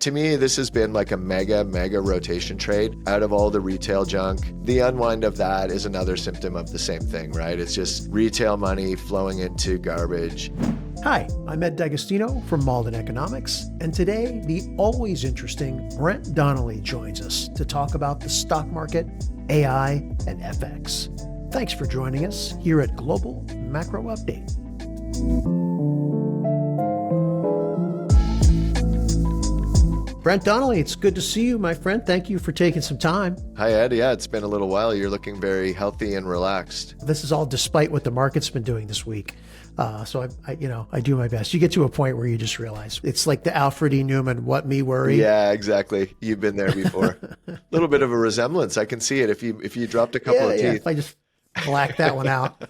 To me, this has been like a mega rotation trade out of all the retail junk. The unwind of that is another symptom of the same thing, right? It's just retail money flowing into garbage. Hi, I'm Ed D'Agostino from Malden Economics, and today the always interesting Brent Donnelly joins us to talk about the stock market, AI, and FX. Thanks for joining us here at Global Macro Update. Brent Donnelly, it's good to see you, my friend. Thank you for taking some time. Hi, Ed. Yeah, it's been a little while. You're looking very healthy and relaxed. This is all despite what the market's been doing this week. So I do my best. You get to a point where you just realize it's like the Alfred E. Newman, what me worry. Yeah, exactly. You've been there before. A little bit of a resemblance. I can see it if you dropped a couple of teeth. If I just blacked that one out.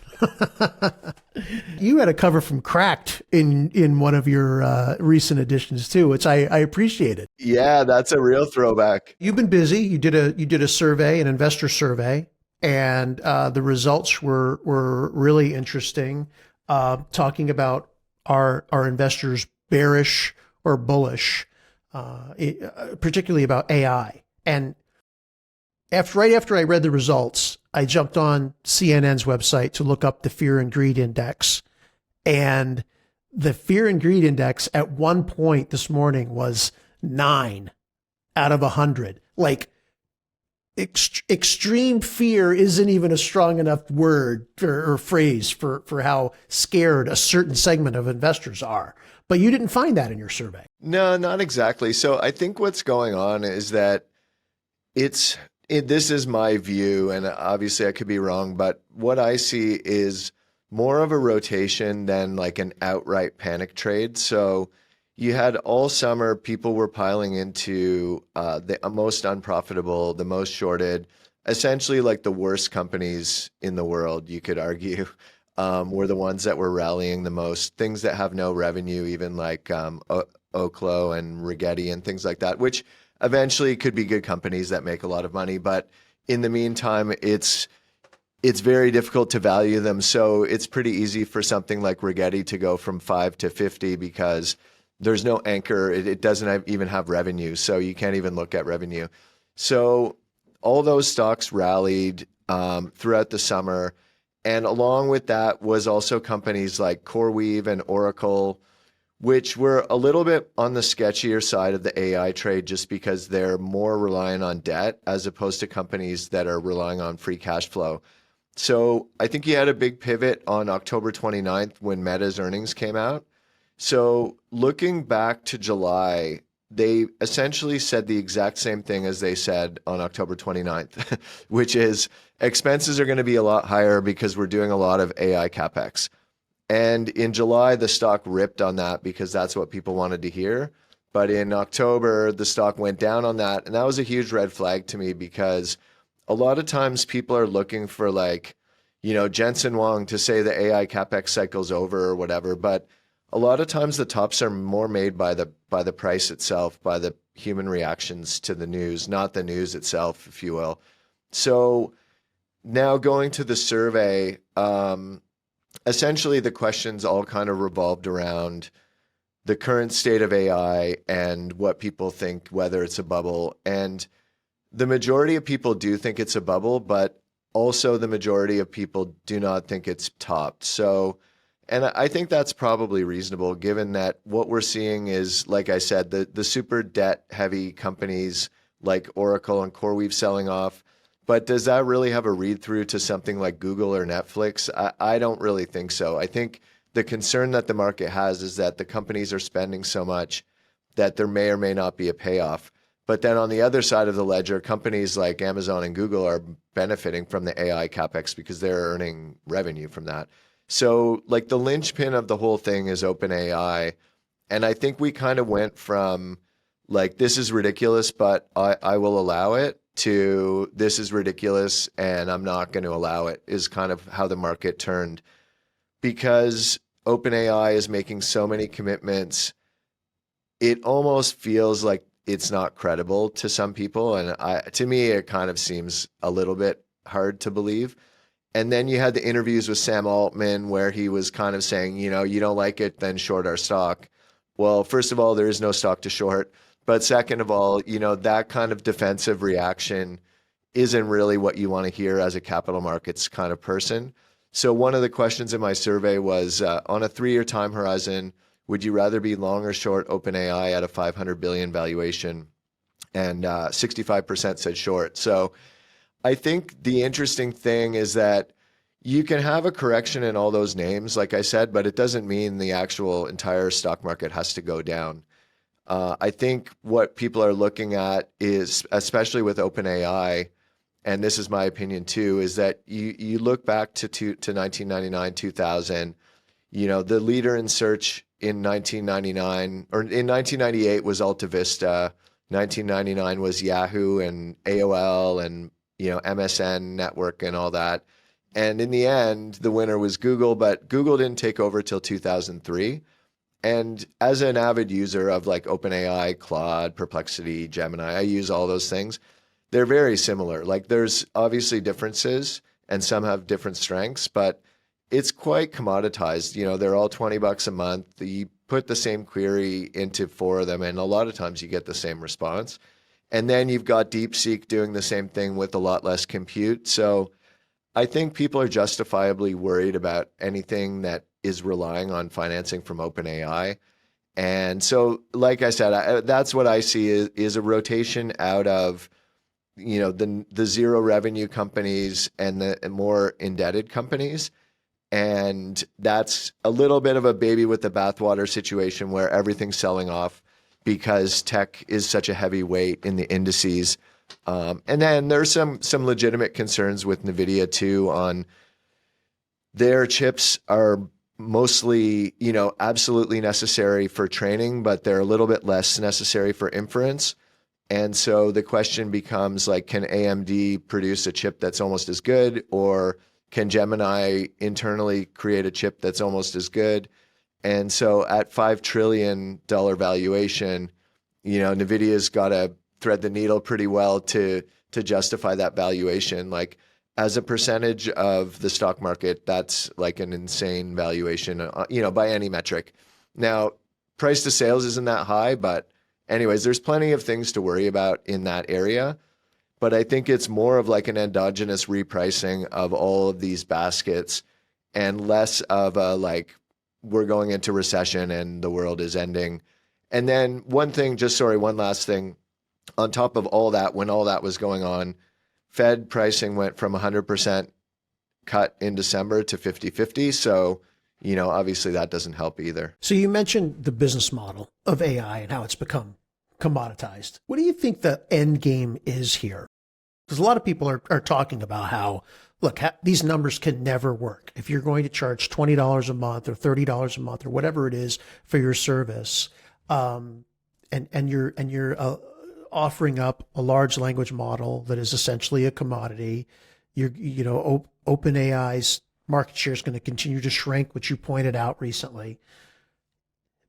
You had a cover from Cracked in one of your recent editions too, which I appreciated. Yeah, that's a real throwback. You've been busy. You did a survey, an investor survey, and the results were really interesting. Talking about are investors bearish or bullish, particularly about AI. And right after I read the results, I jumped on CNN's website to look up the Fear and Greed Index. And the Fear and Greed Index at one point this morning was 9 out of 100. Like, extreme fear isn't even a strong enough word or phrase for how scared a certain segment of investors are. But you didn't find that in your survey. No, not exactly. So I think what's going on is that this is my view, and obviously I could be wrong, but what I see is more of a rotation than like an outright panic trade. So you had all summer, people were piling into the most unprofitable, the most shorted, essentially like the worst companies in the world, you could argue, were the ones that were rallying the most. Things that have no revenue, even like Oklo and Rigetti and things like that, which eventually could be good companies that make a lot of money. But in the meantime, it's very difficult to value them. So it's pretty easy for something like Rigetti to go from 5 to 50 because there's no anchor. It doesn't even have revenue. So you can't even look at revenue. So all those stocks rallied throughout the summer. And along with that was also companies like CoreWeave and Oracle, which were a little bit on the sketchier side of the AI trade just because they're more reliant on debt as opposed to companies that are relying on free cash flow. So I think you had a big pivot on October 29th when Meta's earnings came out. So looking back to July, they essentially said the exact same thing as they said on October 29th, which is expenses are going to be a lot higher because we're doing a lot of AI CapEx. And in July, the stock ripped on that because that's what people wanted to hear. But in October, the stock went down on that. And that was a huge red flag to me because a lot of times people are looking for Jensen Huang to say the AI CapEx cycle's over or whatever. But a lot of times the tops are more made by the price itself, by the human reactions to the news, not the news itself, if you will. So now going to the survey, essentially, the questions all kind of revolved around the current state of AI and what people think, whether it's a bubble. And the majority of people do think it's a bubble, but also the majority of people do not think it's topped. So, and I think that's probably reasonable given that what we're seeing is, like I said, the super debt heavy companies like Oracle and CoreWeave selling off. But does that really have a read through to something like Google or Netflix? I don't really think so. I think the concern that the market has is that the companies are spending so much that there may or may not be a payoff. But then on the other side of the ledger, companies like Amazon and Google are benefiting from the AI CapEx because they're earning revenue from that. So like the linchpin of the whole thing is OpenAI. And I think we kind of went from like, this is ridiculous, but I will allow it, to this is ridiculous and I'm not going to allow it, is kind of how the market turned. Because OpenAI is making so many commitments, it almost feels like it's not credible to some people. And to me, it kind of seems a little bit hard to believe. And then you had the interviews with Sam Altman where he was kind of saying, you don't like it, then short our stock. Well, first of all, there is no stock to short. But second of all, that kind of defensive reaction isn't really what you want to hear as a capital markets kind of person. So one of the questions in my survey was on a 3-year time horizon, would you rather be long or short OpenAI at a 500 billion valuation? And 65% said short. So I think the interesting thing is that you can have a correction in all those names, like I said, but it doesn't mean the actual entire stock market has to go down. I think what people are looking at is, especially with OpenAI, and this is my opinion too, is that you look back to 1999, 2000, the leader in search in 1999 or in 1998 was Alta Vista. 1999 was Yahoo and AOL and MSN network and all that. And in the end, the winner was Google, but Google didn't take over till 2003. And as an avid user of like OpenAI, Claude, Perplexity, Gemini, I use all those things. They're very similar. Like there's obviously differences and some have different strengths, but it's quite commoditized. They're all $20 a month. You put the same query into 4 of them, and a lot of times you get the same response. And then you've got DeepSeek doing the same thing with a lot less compute. So I think people are justifiably worried about anything that is relying on financing from OpenAI. And so, like I said, that's what I see is a rotation out of, the zero revenue companies and the more indebted companies. And that's a little bit of a baby with the bathwater situation where everything's selling off because tech is such a heavy weight in the indices. And then there's some legitimate concerns with NVIDIA too on their chips are mostly, absolutely necessary for training, but they're a little bit less necessary for inference. And so the question becomes like, can AMD produce a chip that's almost as good, or can Gemini internally create a chip that's almost as good? And so at $5 trillion valuation, NVIDIA's got to thread the needle pretty well to justify that valuation. Like as a percentage of the stock market, that's like an insane valuation, by any metric. Now, price to sales isn't that high, but anyways, there's plenty of things to worry about in that area. But I think it's more of like an endogenous repricing of all of these baskets and less of a like, we're going into recession and the world is ending. And then one last thing. On top of all that, when all that was going on, Fed pricing went from 100% cut in December to 50-50. So, obviously that doesn't help either. So you mentioned the business model of AI and how it's become commoditized. What do you think the end game is here? Because a lot of people are talking about how, look, these numbers can never work. If you're going to charge $20 a month or $30 a month or whatever it is for your service, and you're offering up a large language model that is essentially a commodity, OpenAI's market share is going to continue to shrink, which you pointed out recently.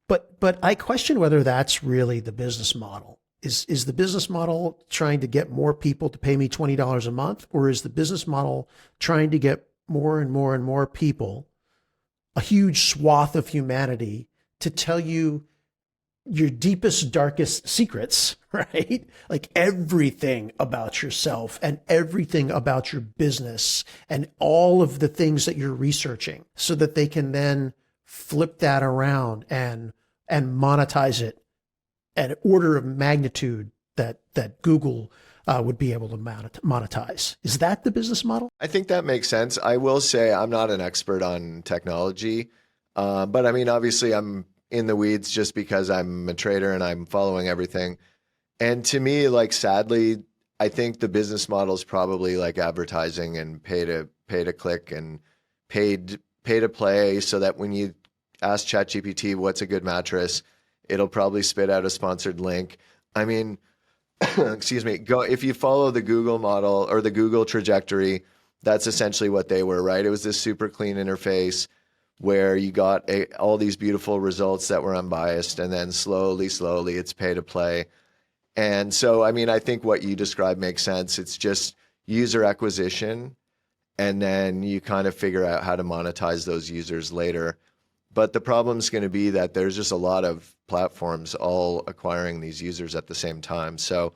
But I question whether that's really the business model. Is the business model trying to get more people to pay me $20 a month, or is the business model trying to get more and more and more people, a huge swath of humanity, to tell you your deepest, darkest secrets, right? Like everything about yourself and everything about your business and all of the things that you're researching, so that they can then flip that around and monetize it at an order of magnitude that Google would be able to monetize. Is that the business model? I think that makes sense. I will say I'm not an expert on technology, but I mean, obviously I'm in the weeds just because I'm a trader and I'm following everything. And to me, like, sadly, I think the business model is probably like advertising and pay to click and pay to play, so that when you ask ChatGPT what's a good mattress, it'll probably spit out a sponsored link. I mean, excuse me, if you follow the Google model or the Google trajectory, that's essentially what they were, right? It was this super clean interface where you got all these beautiful results that were unbiased, and then slowly it's pay to play. And so, I mean, I think what you described makes sense. It's just user acquisition, and then you kind of figure out how to monetize those users later. But the problem is going to be that there's just a lot of platforms all acquiring these users at the same time. So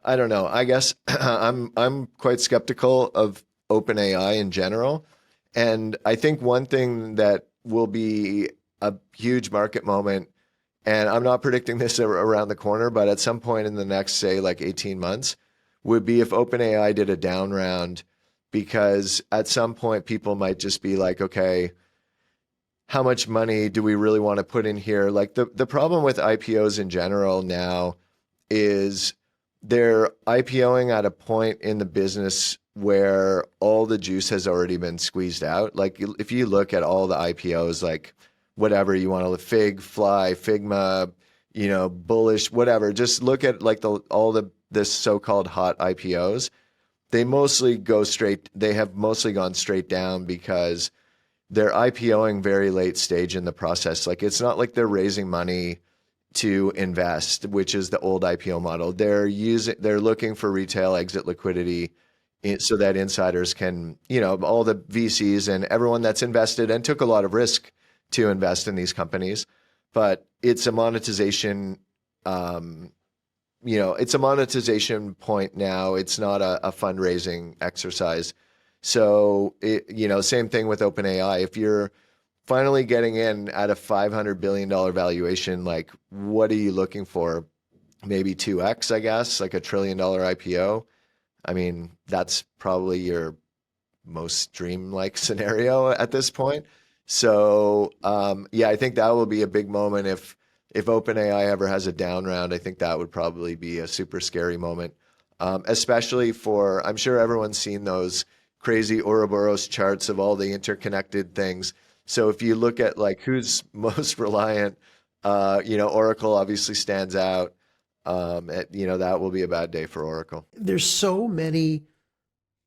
I don't know. I guess I'm quite skeptical of OpenAI in general. And I think one thing that will be a huge market moment, and I'm not predicting this around the corner, but at some point in the next, say, like 18 months, would be if OpenAI did a down round, because at some point people might just be like, okay, how much money do we really want to put in here? Like the problem with IPOs in general now is they're IPOing at a point in the business where all the juice has already been squeezed out. Like if you look at all the IPOs, like whatever you want to Fig, Fly, Figma, Bullish, whatever, just look at like all this so-called hot IPOs. They have mostly gone straight down because they're IPOing very late stage in the process. Like it's not like they're raising money to invest, which is the old IPO model. They're looking for retail exit liquidity so that insiders can, all the VCs and everyone that's invested and took a lot of risk to invest in these companies. But it's a monetization, it's a monetization point now. It's not a fundraising exercise. So, same thing with OpenAI. If you're finally getting in at a $500 billion valuation, like what are you looking for? Maybe 2x, I guess, like a $1 trillion IPO. I mean, that's probably your most dream-like scenario at this point. So, yeah, I think that will be a big moment if OpenAI ever has a down round. I think that would probably be a super scary moment, especially I'm sure everyone's seen those crazy Ouroboros charts of all the interconnected things. So if you look at like who's most reliant, Oracle obviously stands out. That will be a bad day for Oracle. There's so many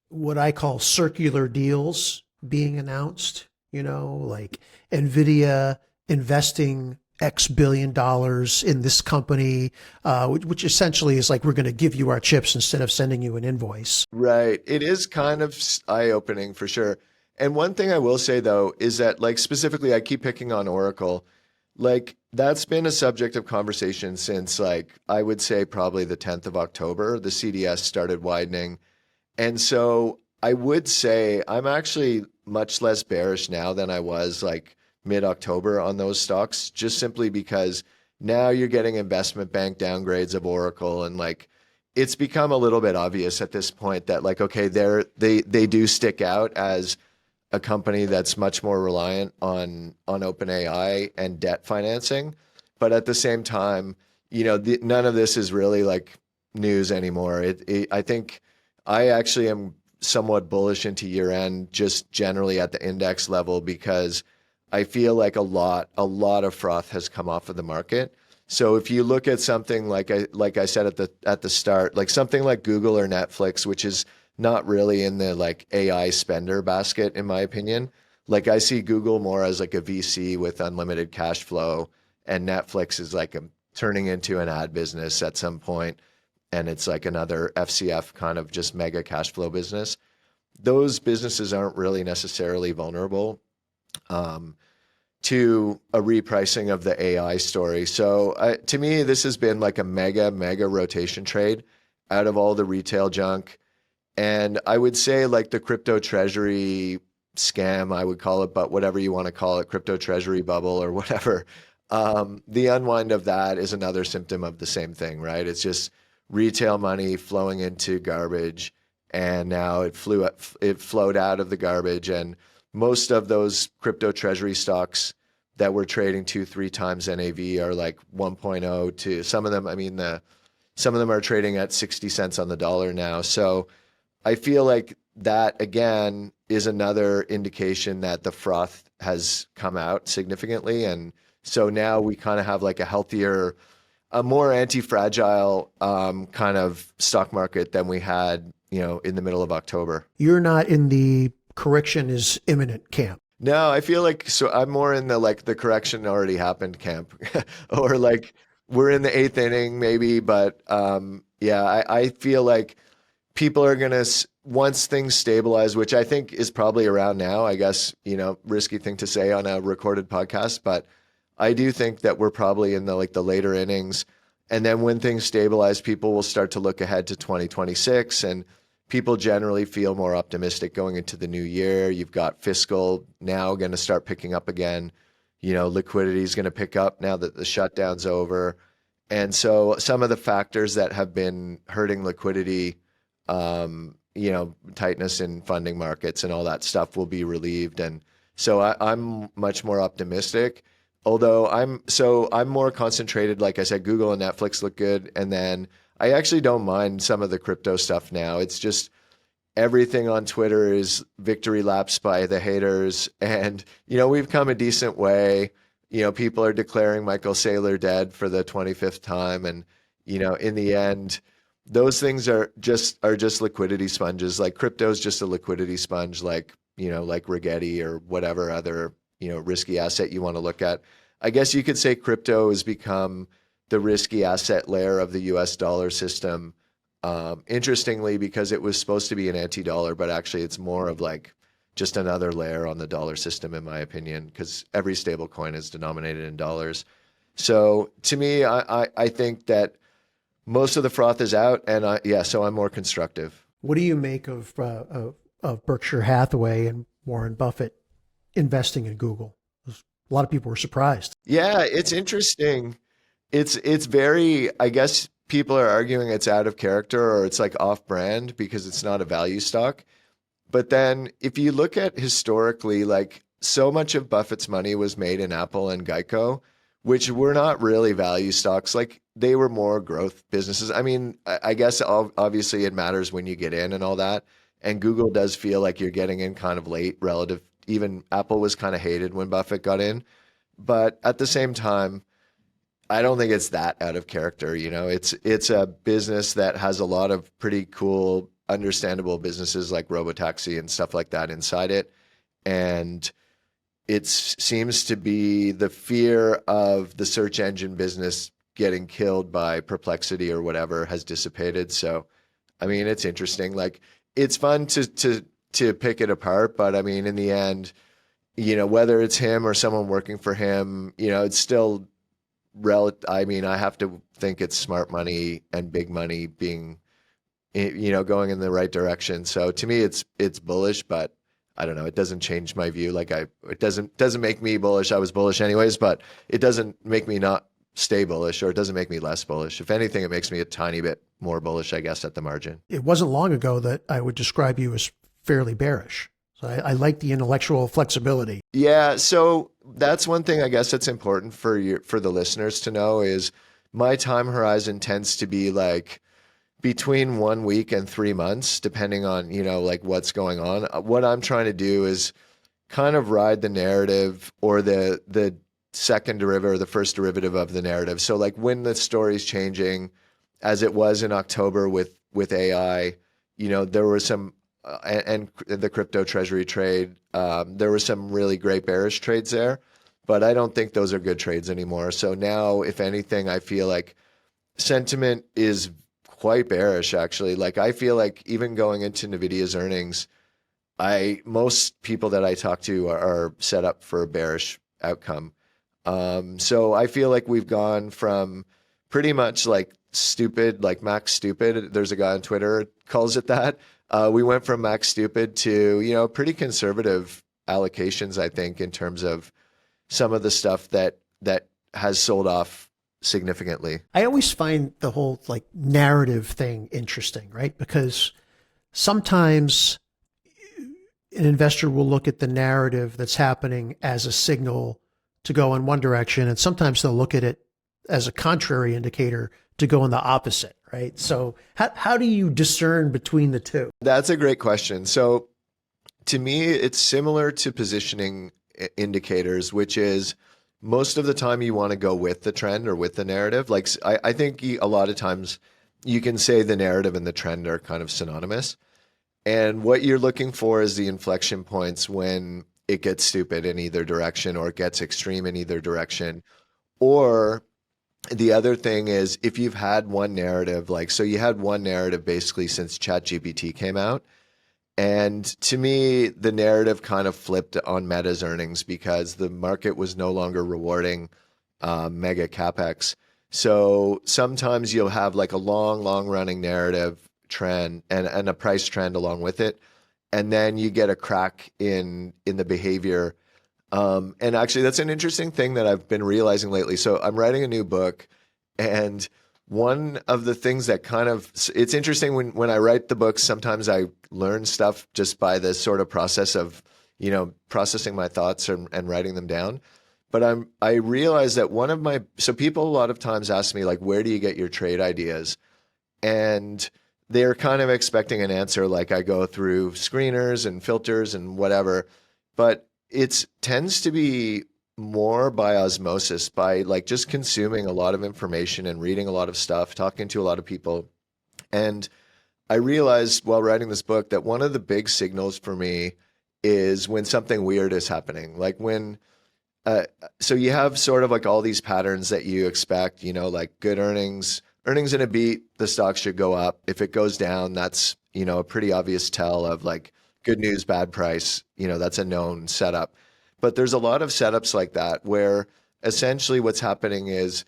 what I call circular deals being announced, like Nvidia investing X billion dollars in this company, which essentially is like, we're going to give you our chips instead of sending you an invoice. Right. It is kind of eye-opening for sure. And one thing I will say though is that like specifically I keep picking on Oracle. Like that's been a subject of conversation since like I would say probably the 10th of October. The CDS started widening. And so I would say I'm actually much less bearish now than I was like mid-October on those stocks, just simply because now you're getting investment bank downgrades of Oracle, and like it's become a little bit obvious at this point that like, okay, they do stick out as a company that's much more reliant on OpenAI and debt financing. But at the same time, none of this is really like news anymore. I think I actually am somewhat bullish into year end, just generally at the index level, because I feel like a lot of froth has come off of the market. So if you look at something like I said at the start, like something like Google or Netflix, which is not really in the like AI spender basket, in my opinion. Like I see Google more as like a VC with unlimited cash flow, and Netflix is like turning into an ad business at some point, and it's like another FCF kind of just mega cash flow business. Those businesses aren't really necessarily vulnerable to a repricing of the AI story. So to me, this has been like a mega rotation trade out of all the retail junk. And I would say like the crypto treasury scam, I would call it, but whatever you want to call it, crypto treasury bubble or whatever. The unwind of that is another symptom of the same thing, right? It's just retail money flowing into garbage, and now it flowed out of the garbage, and most of those crypto treasury stocks that were trading 2-3 times NAV are like 1.0 to some of them. I mean, some of them are trading at 60 cents on the dollar now. So I feel like that again is another indication that the froth has come out significantly. And so now we kind of have like a more anti-fragile kind of stock market than we had, in the middle of October. You're not in the correction is imminent camp. No, I feel like so I'm more in the correction already happened camp, or like we're in the eighth inning maybe, but yeah, I feel like people are gonna once things stabilize, which I think is probably around now, I guess, risky thing to say on a recorded podcast, but I do think that we're probably in the later innings. And then when things stabilize, people will start to look ahead to 2026, and people generally feel more optimistic going into the new year. You've got fiscal now going to start picking up again. Liquidity is going to pick up now that the shutdown's over. And so some of the factors that have been hurting liquidity, tightness in funding markets and all that stuff will be relieved. And so I'm much more optimistic. Although I'm more concentrated, like I said, Google and Netflix look good. And then I actually don't mind some of the crypto stuff now. It's just everything on Twitter is victory laps by the haters. And, we've come a decent way. People are declaring Michael Saylor dead for the 25th time. And, in the end, those things are just liquidity sponges. Like crypto is just a liquidity sponge, like Rigetti or whatever other, risky asset you want to look at. I guess you could say crypto has become the risky asset layer of the US dollar system. Interestingly, because it was supposed to be an anti-dollar, but actually it's more of like just another layer on the dollar system, in my opinion, because every stable coin is denominated in dollars. So to me, I think that most of the froth is out, and so I'm more constructive. What do you make of Berkshire Hathaway and Warren Buffett investing in Google? A lot of people were surprised. Yeah, it's interesting. It's very, I guess people are arguing it's out of character or it's like off brand because it's not a value stock. But then if you look at historically, like so much of Buffett's money was made in Apple and Geico, which were not really value stocks. Like they were more growth businesses. I mean, I guess obviously it matters when you get in and all that. And Google does feel like you're getting in kind of late relative. Even Apple was kind of hated when Buffett got in. But at the same time, I don't think it's that out of character. It's a business that has a lot of pretty cool, understandable businesses like Robotaxi and stuff like that inside it. And it seems to be the fear of the search engine business getting killed by Perplexity or whatever has dissipated. So, I mean, it's interesting. Like, it's fun to pick it apart, but I mean, in the end, whether it's him or someone working for him, it's still I mean, I have to think it's smart money and big money being, going in the right direction. So to me, it's bullish, but I don't know. It doesn't change my view. Like it doesn't make me bullish. I was bullish anyways, but it doesn't make me not stay bullish, or it doesn't make me less bullish. If anything, it makes me a tiny bit more bullish, I guess, at the margin. It wasn't long ago that I would describe you as fairly bearish. So I like the intellectual flexibility. Yeah, so that's one thing I guess that's important for the listeners to know is my time horizon tends to be like between 1 week and 3 months, depending on, like what's going on. What I'm trying to do is kind of ride the narrative or the second derivative or the first derivative of the narrative. So like when the story's changing, as it was in October with AI, there were some and the crypto treasury trade, there were some really great bearish trades there, but I don't think those are good trades anymore. So now, if anything, I feel like sentiment is quite bearish, actually. Like I feel like even going into NVIDIA's earnings, most people that I talk to are set up for a bearish outcome. So I feel like we've gone from pretty much like stupid, like max stupid. There's a guy on Twitter calls it that. We went from max stupid to, pretty conservative allocations, I think, in terms of some of the stuff that has sold off significantly. I always find the whole like narrative thing interesting, right? Because sometimes an investor will look at the narrative that's happening as a signal to go in one direction, and sometimes they'll look at it as a contrary indicator to go in the opposite, right? So how do you discern between the two? That's a great question. So to me, it's similar to positioning indicators, which is most of the time you want to go with the trend or with the narrative. Like I think a lot of times you can say the narrative and the trend are kind of synonymous. And what you're looking for is the inflection points when it gets stupid in either direction or it gets extreme in either direction. Or the other thing is if you've had one narrative, like, so you had one narrative basically since ChatGPT came out, And to me, the narrative kind of flipped on Meta's earnings because the market was no longer rewarding mega capex. So sometimes you'll have like a long running narrative trend and a price trend along with it. And then you get a crack in the behavior. And actually, that's an interesting thing that I've been realizing lately. So I'm writing a new book, and one of the things that kind of it's interesting when I write the book, sometimes I learn stuff just by the sort of process of, processing my thoughts and writing them down. But I realize that so people a lot of times ask me like, where do you get your trade ideas? And they're kind of expecting an answer like I go through screeners and filters and whatever. But it tends to be more by osmosis, by like just consuming a lot of information and reading a lot of stuff, talking to a lot of people. And I realized while writing this book that one of the big signals for me is when something weird is happening. Like uh, so you have sort of like all these patterns that you expect, like good earnings in a beat, the stock should go up. If it goes down, that's, a pretty obvious tell of like good news, bad price, that's a known setup. But there's a lot of setups like that where essentially what's happening is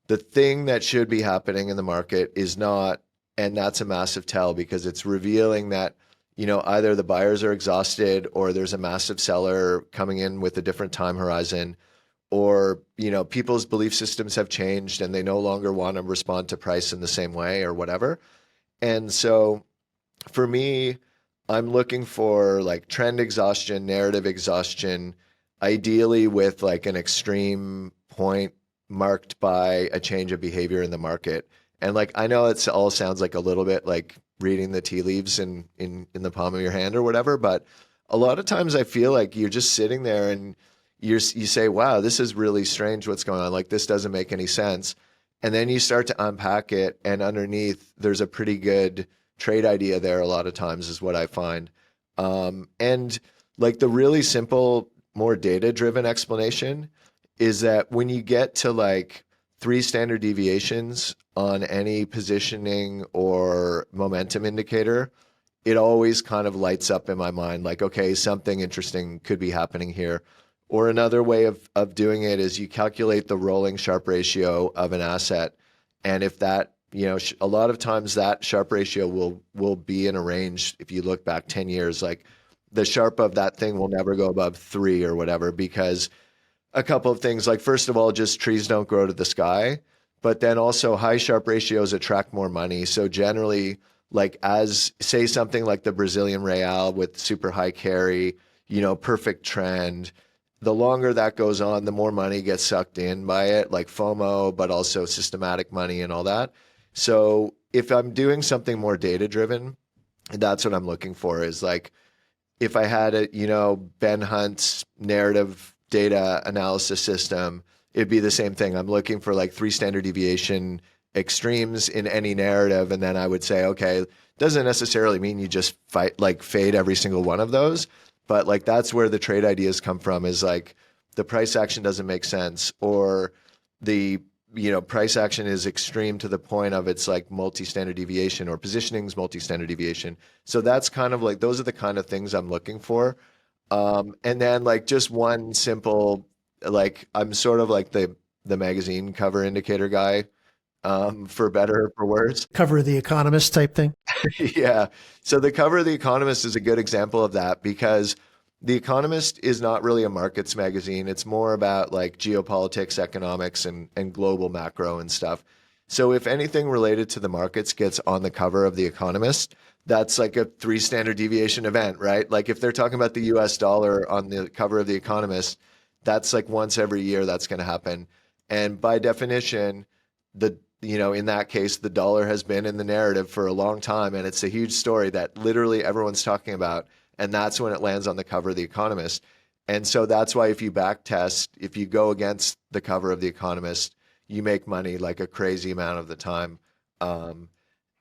the thing that should be happening in the market is not, and that's a massive tell because it's revealing that, either the buyers are exhausted or there's a massive seller coming in with a different time horizon, or, people's belief systems have changed and they no longer want to respond to price in the same way or whatever. And so for me, I'm looking for like trend exhaustion, narrative exhaustion, ideally with like an extreme point marked by a change of behavior in the market. And like I know it all sounds like a little bit like reading the tea leaves in the palm of your hand or whatever, but a lot of times I feel like you're just sitting there and you say, "Wow, this is really strange what's going on. Like this doesn't make any sense." And then you start to unpack it, and underneath there's a pretty good trade idea there a lot of times is what I find. And like the really simple, more data driven explanation is that when you get to like three standard deviations on any positioning or momentum indicator, it always kind of lights up in my mind like, okay, something interesting could be happening here. Or another way of doing it is you calculate the rolling Sharpe ratio of an asset. And if that, a lot of times that Sharpe ratio will be in a range. If you look back 10 years, like the Sharpe of that thing will never go above 3 or whatever, because a couple of things, like first of all, just trees don't grow to the sky, but then also high Sharpe ratios attract more money. So generally, like as say something like the Brazilian real with super high carry, perfect trend, the longer that goes on, the more money gets sucked in by it, like FOMO, but also systematic money and all that. So if I'm doing something more data driven, that's what I'm looking for is like if I had a, Ben Hunt's narrative data analysis system, it'd be the same thing. I'm looking for like three standard deviation extremes in any narrative. And then I would say, okay, doesn't necessarily mean you just fade every single one of those. But like that's where the trade ideas come from is like the price action doesn't make sense, or the price action is extreme to the point of it's like multi-standard deviation, or positioning's multi-standard deviation. So that's kind of like those are the kind of things I'm looking for. And then like just one simple, like I'm sort of like the magazine cover indicator guy, for better or for worse. Cover of the Economist type thing. Yeah. So the cover of The Economist is a good example of that because The Economist is not really a markets magazine. It's more about like geopolitics, economics, and global macro and stuff. So if anything related to the markets gets on the cover of The Economist, that's like a three standard deviation event, right? Like if they're talking about the US dollar on the cover of The Economist, that's like once every year that's going to happen. And by definition, in that case, the dollar has been in the narrative for a long time, and it's a huge story that literally everyone's talking about. And that's when it lands on the cover of The Economist. And so that's why if you back test, if you go against the cover of The Economist, you make money like a crazy amount of the time. Um,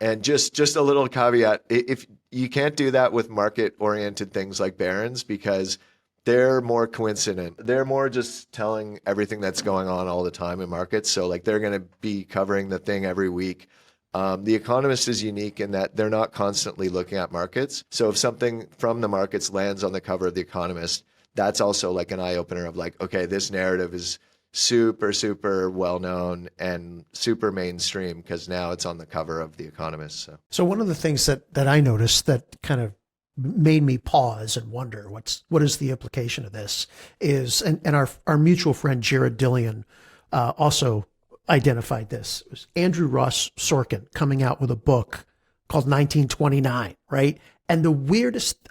and just a little caveat, if you can't do that with market oriented things like Barron's because they're more coincident. They're more just telling everything that's going on all the time in markets. So like they're going to be covering the thing every week. The Economist is unique in that they're not constantly looking at markets. So if something from the markets lands on the cover of The Economist, that's also like an eye opener of like, okay, this narrative is super, super well known and super mainstream because now it's on the cover of The Economist. So one of the things that I noticed that kind of made me pause and wonder what is the implication of this is, and our mutual friend Jared Dillian also identified this. It was Andrew Ross Sorkin coming out with a book called 1929, right? And the weirdest,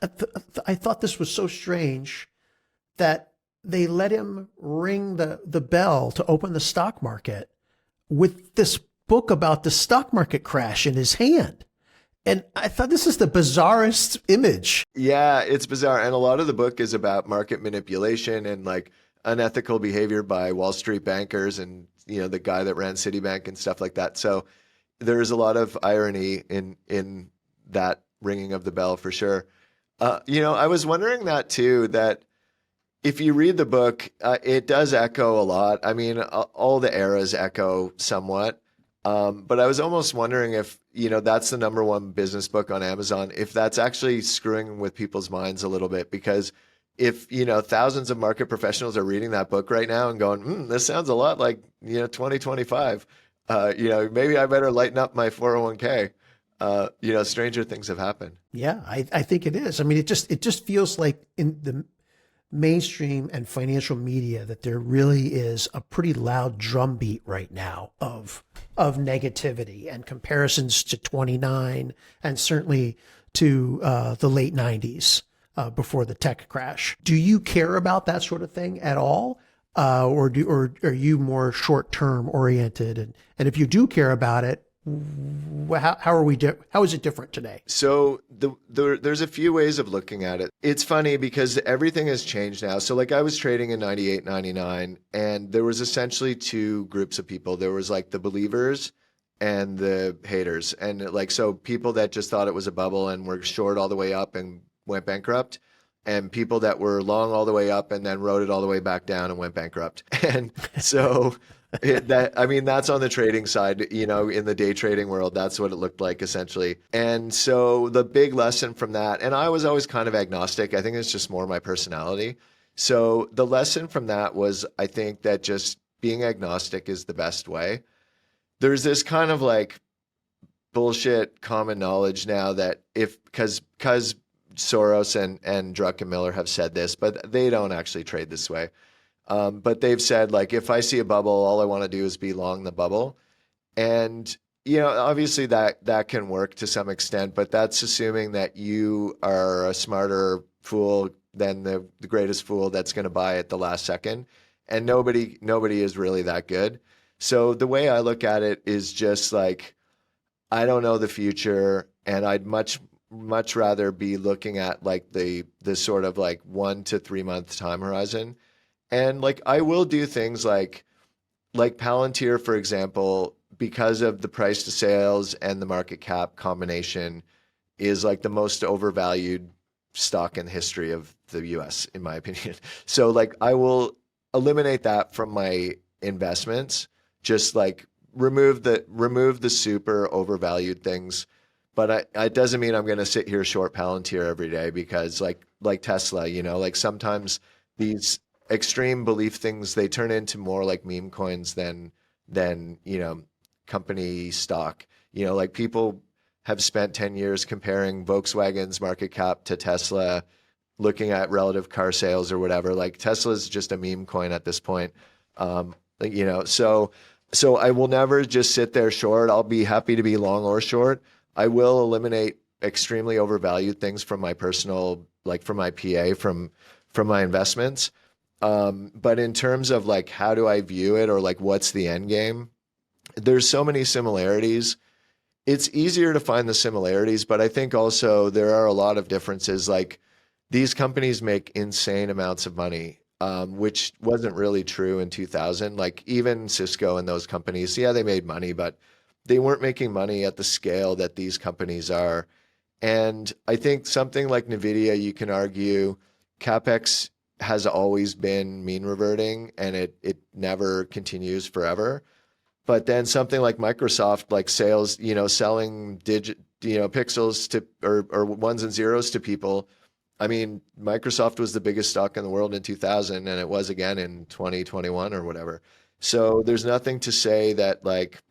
I thought this was so strange that they let him ring the bell to open the stock market with this book about the stock market crash in his hand. And I thought this is the bizarrest image. Yeah, it's bizarre. And a lot of the book is about market manipulation and like unethical behavior by Wall Street bankers and, you know, the guy that ran Citibank and stuff like that. So there's a lot of irony in that ringing of the bell for sure. You know, I was wondering that too, that if you read the book, it does echo a lot. I mean, all the eras echo somewhat. But I was almost wondering if, you know, that's the number one business book on Amazon, if that's actually screwing with people's minds a little bit, because if, you know, thousands of market professionals are reading that book right now and going, this sounds a lot like, you know, 2025, you know, maybe I better lighten up my 401k. You know, stranger things have happened. Yeah, I think it is. I mean, it just feels like in the mainstream and financial media that there really is a pretty loud drumbeat right now of negativity and comparisons to 29 and certainly to the late 90s before the tech crash. Do you care about that sort of thing at all? Or are you more short-term oriented? And if you do care about it, how is it different today? So there's a few ways of looking at it. It's funny because everything has changed now. So like I was trading in 98, 99, and there was essentially two groups of people. There was like the believers and the haters. And like, so people that just thought it was a bubble and were short all the way up and went bankrupt, and people that were long all the way up and then rode it all the way back down and went bankrupt. And so I mean, that's on the trading side, you know, in the day trading world, that's what it looked like essentially. And so the big lesson from that, and I was always kind of agnostic. I think it's just more my personality. So the lesson from that was, I think that just being agnostic is the best way. There's this kind of like bullshit common knowledge now that because Soros and Druckenmiller have said this, but they don't actually trade this way. But they've said, like, if I see a bubble, all I want to do is be long the bubble. And, you know, obviously that can work to some extent, but that's assuming that you are a smarter fool than the greatest fool that's going to buy at the last second. And nobody is really that good. So the way I look at it is just like, I don't know the future, and I'd much rather be looking at like the sort of like 1 to 3 month time horizon. And like I will do things like Palantir, for example, because of the price to sales and the market cap combination is like the most overvalued stock in the history of the US, in my opinion. So like I will eliminate that from my investments, just like remove the super overvalued things. But it doesn't mean I'm going to sit here short Palantir every day, because like Tesla, you know, like sometimes these extreme belief things, they turn into more like meme coins than you know, company stock. You know, like people have spent 10 years comparing Volkswagen's market cap to Tesla, looking at relative car sales or whatever. Like Tesla's just a meme coin at this point. You know, so I will never just sit there short. I'll be happy to be long or short. I will eliminate extremely overvalued things from my personal, like from my PA, from my investments. But in terms of like, how do I view it, or like, what's the end game? There's so many similarities. It's easier to find the similarities, but I think also there are a lot of differences. Like these companies make insane amounts of money, which wasn't really true in 2000. Like even Cisco and those companies, yeah, they made money, but they weren't making money at the scale that these companies are. And I think something like NVIDIA, you can argue CapEx has always been mean reverting, and it never continues forever. But then something like Microsoft, like sales, selling pixels to or ones and zeros to people. I mean, Microsoft was the biggest stock in the world in 2000, and it was again in 2021 or whatever. So there's nothing to say that like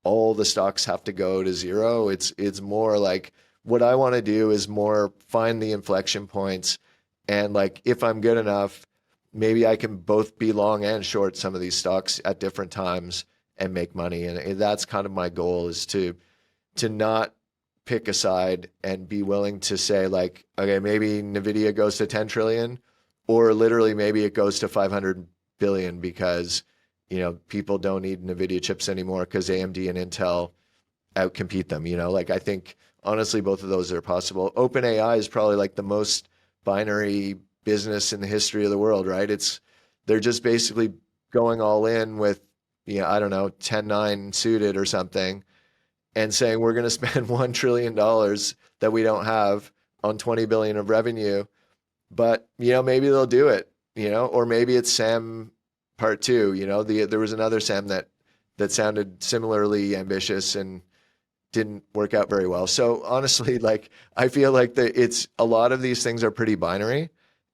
all the stocks have to go to zero. It's more like what I want to do is more find the inflection points, and like if I'm good enough, maybe I can both be long and short some of these stocks at different times and make money. And that's kind of my goal, is to not pick a side and be willing to say like, okay, maybe Nvidia goes to 10 trillion, or literally maybe it goes to 500 billion because people don't need Nvidia chips anymore because AMD and Intel outcompete them. Like I think honestly both of those are possible. OpenAI is probably like the most binary business in the history of the world, right? They're just basically going all in with I don't know, 10-9 suited or something, and saying we're going to spend $1 trillion that we don't have on 20 billion of revenue. But maybe they'll do it, or maybe it's Sam part two. There was another Sam that sounded similarly ambitious and didn't work out very well. So honestly, like I feel like it's a lot of these things are pretty binary,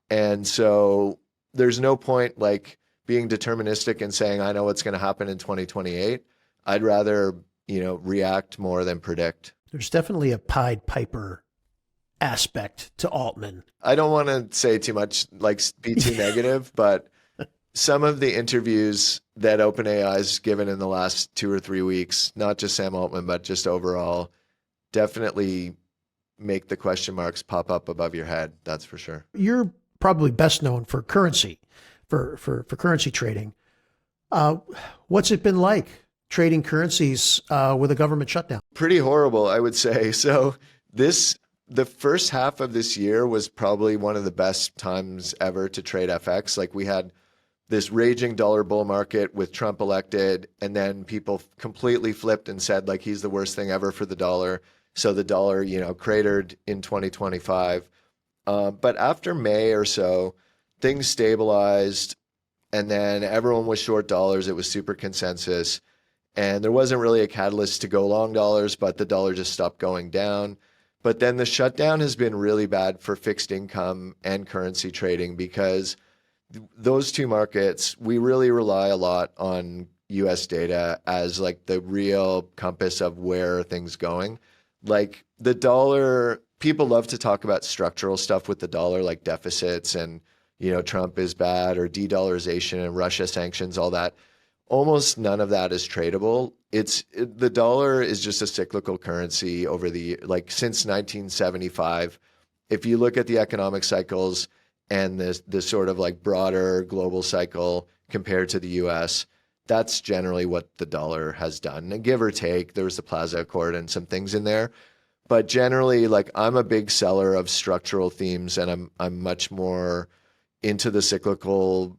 and so there's no point like being deterministic and saying I know what's going to happen in 2028. I'd rather react more than predict. There's definitely a Pied Piper aspect to Altman. I don't want to say too much, like be too negative, but some of the interviews that OpenAI's given in the last 2 or 3 weeks, not just Sam Altman, but just overall, definitely make the question marks pop up above your head. That's for sure. You're probably best known for currency, for currency trading. What's it been like trading currencies with a government shutdown? Pretty horrible, I would say. So the first half of this year was probably one of the best times ever to trade FX. Like we had this raging dollar bull market with Trump elected, and then people completely flipped and said like he's the worst thing ever for the dollar. So the dollar, cratered in 2025. But after May or so, things stabilized, and then everyone was short dollars. It was super consensus, and there wasn't really a catalyst to go long dollars, but the dollar just stopped going down. But then the shutdown has been really bad for fixed income and currency trading, because those two markets, we really rely a lot on US data as like the real compass of where things going. Like the dollar, people love to talk about structural stuff with the dollar, like deficits and, Trump is bad, or de-dollarization and Russia sanctions, all that. Almost none of that is tradable. The dollar is just a cyclical currency over like since 1975. If you look at the economic cycles and the sort of like broader global cycle compared to the US, that's generally what the dollar has done. And give or take, there was the Plaza Accord and some things in there. But generally, like I'm a big seller of structural themes, and I'm much more into the cyclical,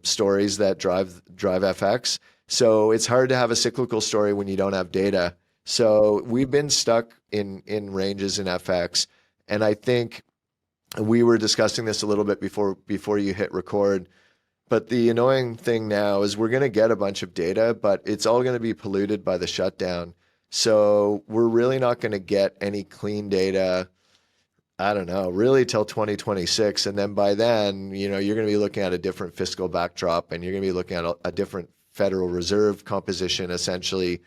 stories that drive FX. So it's hard to have a cyclical story when you don't have data. So we've been stuck in ranges in FX. And I think we were discussing this a little bit before you hit record. But the annoying thing now is we're going to get a bunch of data, but it's all going to be polluted by the shutdown. So we're really not going to get any clean data, I don't know, really till 2026. And then by then, you're going to be looking at a different fiscal backdrop, and you're going to be looking at a different Federal Reserve composition, essentially,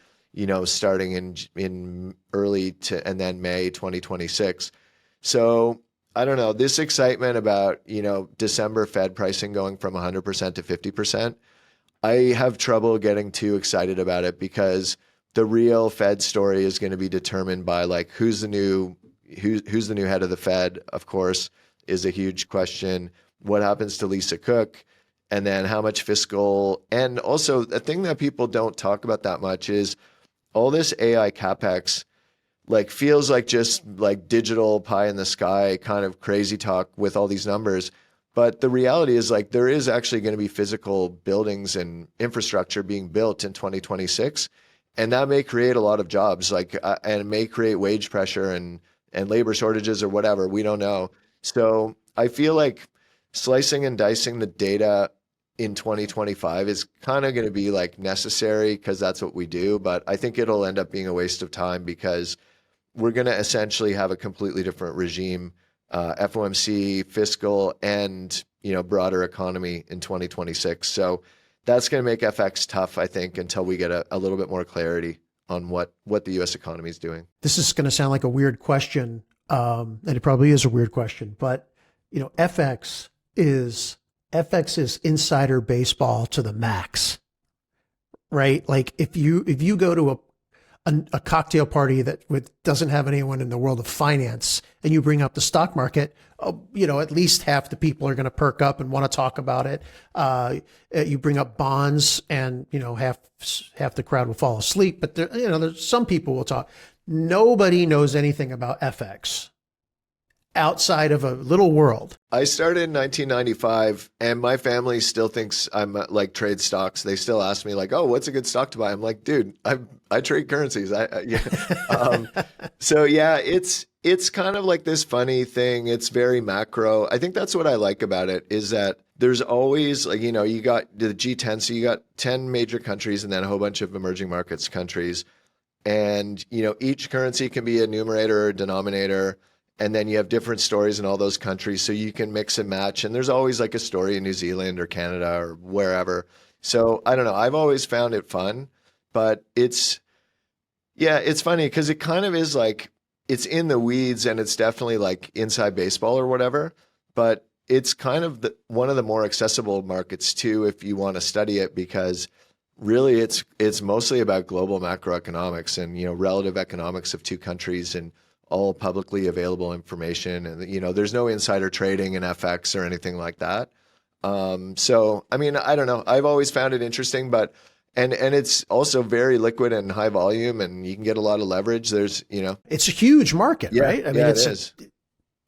starting in early to and then May 2026. So I don't know, this excitement about, December Fed pricing going from 100% to 50%, I have trouble getting too excited about it, because the real Fed story is going to be determined by like who's the new head of the Fed, of course, is a huge question. What happens to Lisa Cook? And then how much fiscal, and also the thing that people don't talk about that much is all this AI capex like feels like just like digital pie in the sky kind of crazy talk with all these numbers. But the reality is like there is actually going to be physical buildings and infrastructure being built in 2026. And that may create a lot of jobs, like, and it may create wage pressure and labor shortages or whatever. We don't know. So I feel like slicing and dicing the data in 2025 is kind of going to be like necessary because that's what we do. But I think it'll end up being a waste of time because we're going to essentially have a completely different regime, FOMC, fiscal, and broader economy in 2026. So that's going to make FX tough, I think, until we get a little bit more clarity on what the U.S. economy is doing. This is going to sound like a weird question, and it probably is a weird question, but FX is insider baseball to the max, right? Like if you go to a cocktail party that doesn't have anyone in the world of finance and you bring up the stock market, at least half the people are going to perk up and want to talk about it. You bring up bonds and, half the crowd will fall asleep, but there's some people will talk. Nobody knows anything about FX outside of a little world. I started in 1995 and my family still thinks I'm like trade stocks. They still ask me like, oh, what's a good stock to buy? I'm like, dude, I trade currencies. So yeah, it's kind of like this funny thing. It's very macro. I think that's what I like about it is that there's always like, you got the G10. So you got 10 major countries and then a whole bunch of emerging markets countries. And, each currency can be a numerator or a denominator. And then you have different stories in all those countries. So you can mix and match. And there's always like a story in New Zealand or Canada or wherever. So I don't know. I've always found it fun, but it's funny because it kind of is like, it's in the weeds and it's definitely like inside baseball or whatever, but it's kind of one of the more accessible markets too, if you want to study it, because really it's mostly about global macroeconomics and, relative economics of two countries and all publicly available information. And, there's no insider trading in FX or anything like that. So, I mean, I don't know. I've always found it interesting, but, and it's also very liquid and high volume and you can get a lot of leverage. There's, it's a huge market, right? I mean, it is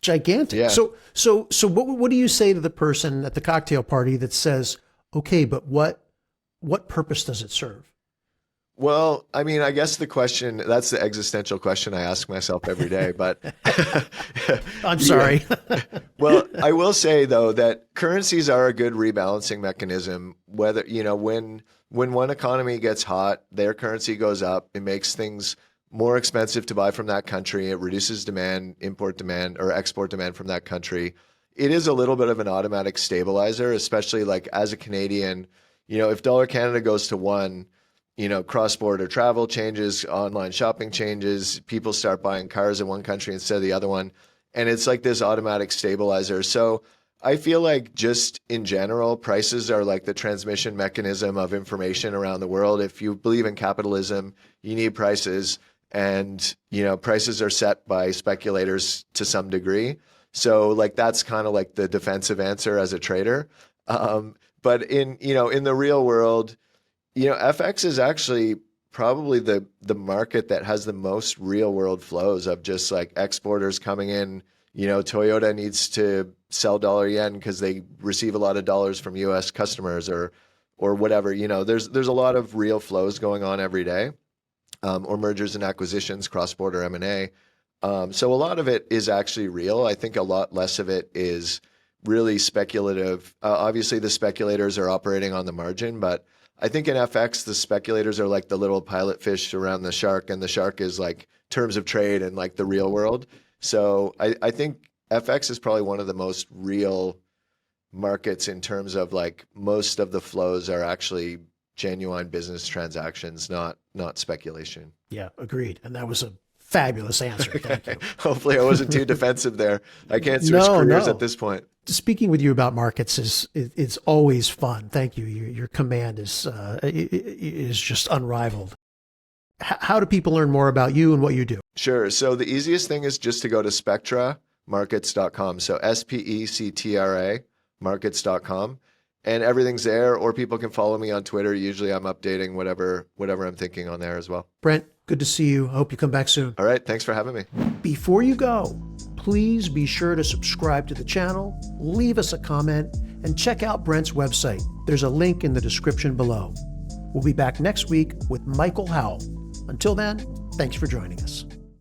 gigantic. Yeah. So what do you say to the person at the cocktail party that says, okay, but what purpose does it serve? Well, I mean, I guess that's the existential question I ask myself every day, but I'm sorry. Well, I will say though, that currencies are a good rebalancing mechanism, whether, when one economy gets hot, their currency goes up, it makes things more expensive to buy from that country. It reduces demand, import demand or export demand from that country. It is a little bit of an automatic stabilizer, especially like as a Canadian, if dollar Canada goes to 1, cross-border travel changes, online shopping changes, people start buying cars in one country instead of the other one. And it's like this automatic stabilizer. So I feel like just in general, prices are like the transmission mechanism of information around the world. If you believe in capitalism, you need prices and, prices are set by speculators to some degree. So like, that's kind of like the defensive answer as a trader. But in the real world, FX is actually probably the market that has the most real world flows of just like exporters coming in. Toyota needs to sell dollar yen because they receive a lot of dollars from US customers or whatever. There's a lot of real flows going on every day, or mergers and acquisitions, cross-border M&A. So a lot of it is actually real. I think a lot less of it is really speculative. Obviously the speculators are operating on the margin, but I think in FX, the speculators are like the little pilot fish around the shark, and the shark is like terms of trade and like the real world. So I think FX is probably one of the most real markets in terms of like most of the flows are actually genuine business transactions, not speculation. Yeah, agreed. And that was a fabulous answer. Thank you. Hopefully I wasn't too defensive there. I can't switch careers at this point. Speaking with you about markets is always fun. Thank you. Your command is just unrivaled. How do people learn more about you and what you do? Sure. So the easiest thing is just to go to spectramarkets.com. So SPECTRA markets.com, and everything's there, or people can follow me on Twitter. Usually I'm updating whatever I'm thinking on there as well. Brent, good to see you. I hope you come back soon. All right. Thanks for having me. Before you go, please be sure to subscribe to the channel, leave us a comment, and check out Brent's website. There's a link in the description below. We'll be back next week with Michael Howell. Until then, thanks for joining us.